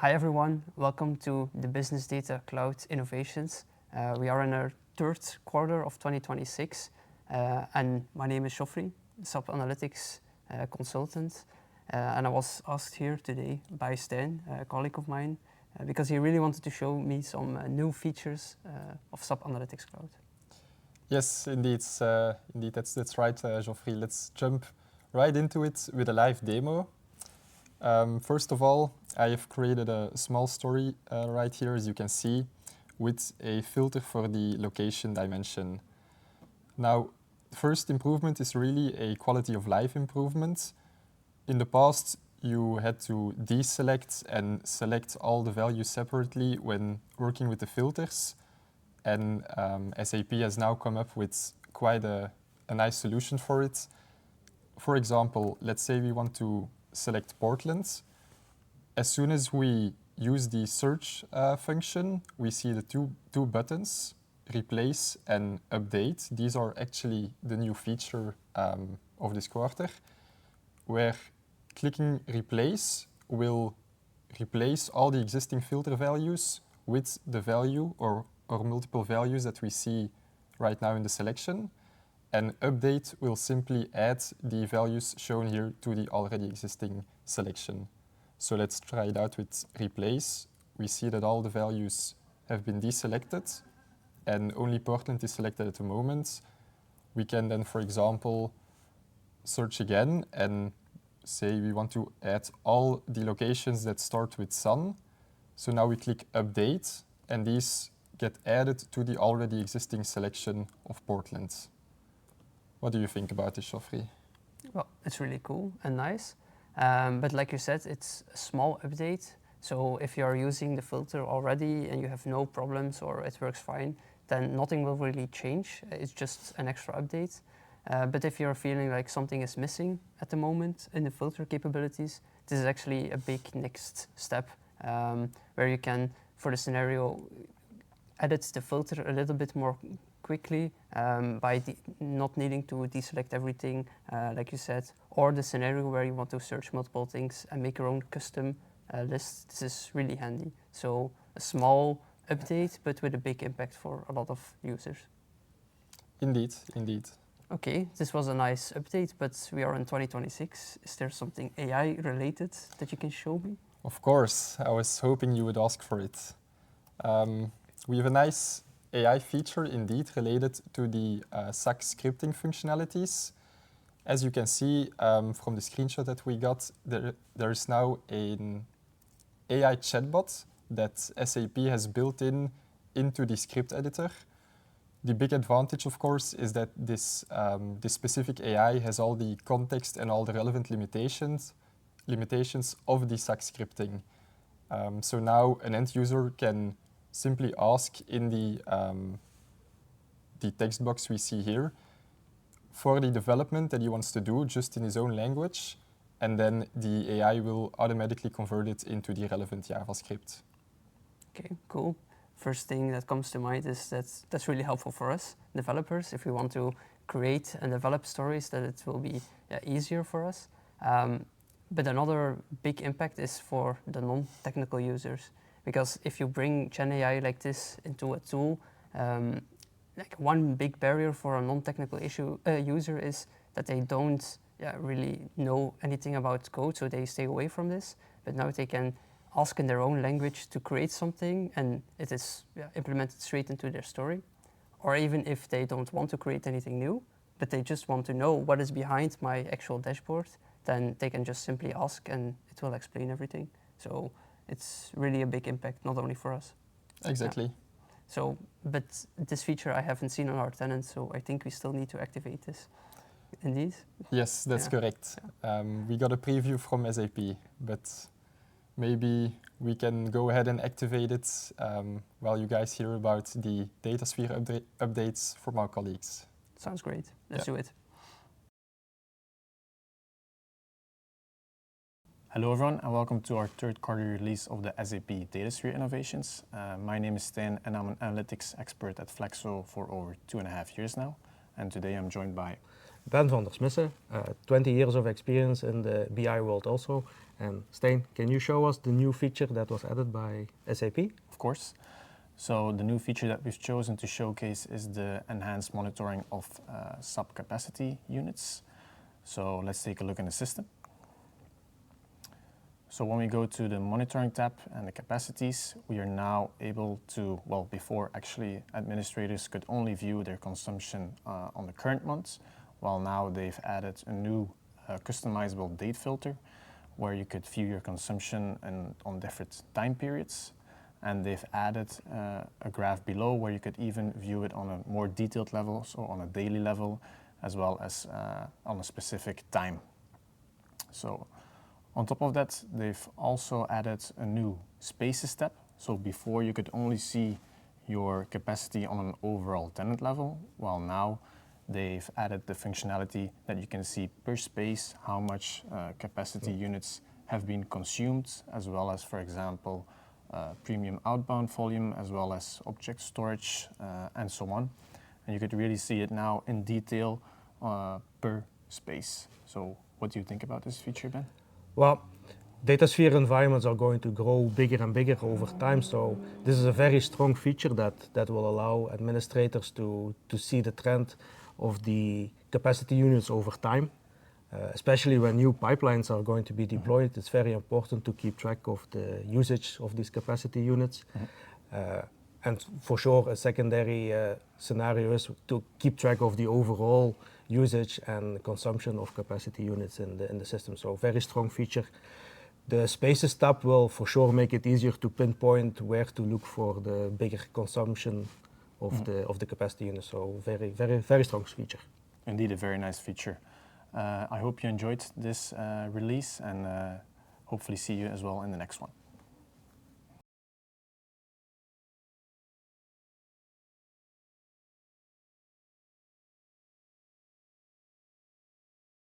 Hi everyone, welcome to the Business Data Cloud Innovations. We are in our third quarter of 2026 and my name is Joffrey, SAP Analytics consultant, and I was asked here today by Stijn, a colleague of mine, because he really wanted to show me some new features of SAP Analytics Cloud. Yes, indeed, that's right, Geoffrey. Let's jump right into it with a live demo. First of all, I have created a small story right here, as you can see, with a filter for the location dimension. Now, the first improvement is really a quality of life improvement. In the past, you had to deselect and select all the values separately when working with the filters. And SAP has now come up with quite a nice solution for it. For example, let's say we want to select Portland. As soon as we use the search function, we see the two buttons, replace and update. These are actually the new feature of this quarter, where clicking replace will replace all the existing filter values with the value or multiple values that we see right now in the selection. And update will simply add the values shown here to the already existing selection. So let's try it out with replace. We see that all the values have been deselected and only Portland is selected at the moment. We can then, for example, search again and say we want to add all the locations that start with sun. So now we click update and these get added to the already existing selection of Portland. What do you think about this, Geoffrey? Well, it's really cool and nice. But like you said, it's a small update. So if you're using the filter already and you have no problems or it works fine, then nothing will really change. It's just an extra update. But if you're feeling like something is missing at the moment in the filter capabilities, this is actually a big next step where you can, for the scenario, edit the filter a little bit more quickly by not needing to deselect everything, like you said, or the scenario where you want to search multiple things and make your own custom list. This is really handy. So a small update, but with a big impact for a lot of users. Indeed, indeed. Okay, this was a nice update, but we are in 2026. Is there something AI related that you can show me? Of course, I was hoping you would ask for it. We have a nice AI feature indeed related to the SAC scripting functionalities. As you can see from the screenshot that we got, there is now an AI chatbot that SAP has built into the script editor. The big advantage, of course, is that this specific AI has all the context and all the relevant limitations of the SAC scripting. So now an end user can simply ask in the text box we see here for the development that he wants to do just in his own language, and then the AI will automatically convert it into the relevant JavaScript. Okay, cool. First thing that comes to mind is that's really helpful for us developers if we want to create and develop stories, that it will be easier for us. But another big impact is for the non-technical users. Because if you bring Gen AI like this into a tool, like one big barrier for a non-technical user is that they don't really know anything about code, so they stay away from this. But now they can ask in their own language to create something, and it is implemented straight into their story. Or even if they don't want to create anything new, but they just want to know what is behind my actual dashboard, then they can just simply ask and it will explain everything. So it's really a big impact, not only for us. Exactly. Yeah. So, but this feature I haven't seen on our tenants, so I think we still need to activate this. Indeed? Yes, that's correct. Yeah. We got a preview from SAP, but maybe we can go ahead and activate it while you guys hear about the Datasphere updates from our colleagues. Sounds great. Let's do it. Hello everyone and welcome to our third quarter release of the SAP Datasphere innovations. My name is Stijn and I'm an analytics expert at Flexo for over 2.5 years now. And today I'm joined by Ben van der Smissen, 20 years of experience in the BI world also. And Stijn, can you show us the new feature that was added by SAP? Of course. So the new feature that we've chosen to showcase is the enhanced monitoring of SAP capacity units. So let's take a look in the system. So when we go to the monitoring tab and the capacities, we are now able to, well, before actually administrators could only view their consumption on the current months, while now they've added a new customizable date filter where you could view your consumption on different time periods. And they've added a graph below where you could even view it on a more detailed level, so on a daily level, as well as on a specific time. So on top of that, they've also added a new spaces tab. So before you could only see your capacity on an overall tenant level, while now they've added the functionality that you can see per space how much capacity units have been consumed, as well as, for example, premium outbound volume, as well as object storage, and so on. And you could really see it now in detail per space. So what do you think about this feature, Ben? Well, Datasphere environments are going to grow bigger and bigger over time, so this is a very strong feature that will allow administrators to see the trend of the capacity units over time. Especially when new pipelines are going to be deployed, it's very important to keep track of the usage of these capacity units. And for sure, a secondary scenario is to keep track of the overall usage and consumption of capacity units in the system. So very strong feature. The Spaces tab will for sure make it easier to pinpoint where to look for the bigger consumption of the capacity units. So very strong feature. Indeed, a very nice feature. I hope you enjoyed this release and hopefully see you as well in the next one.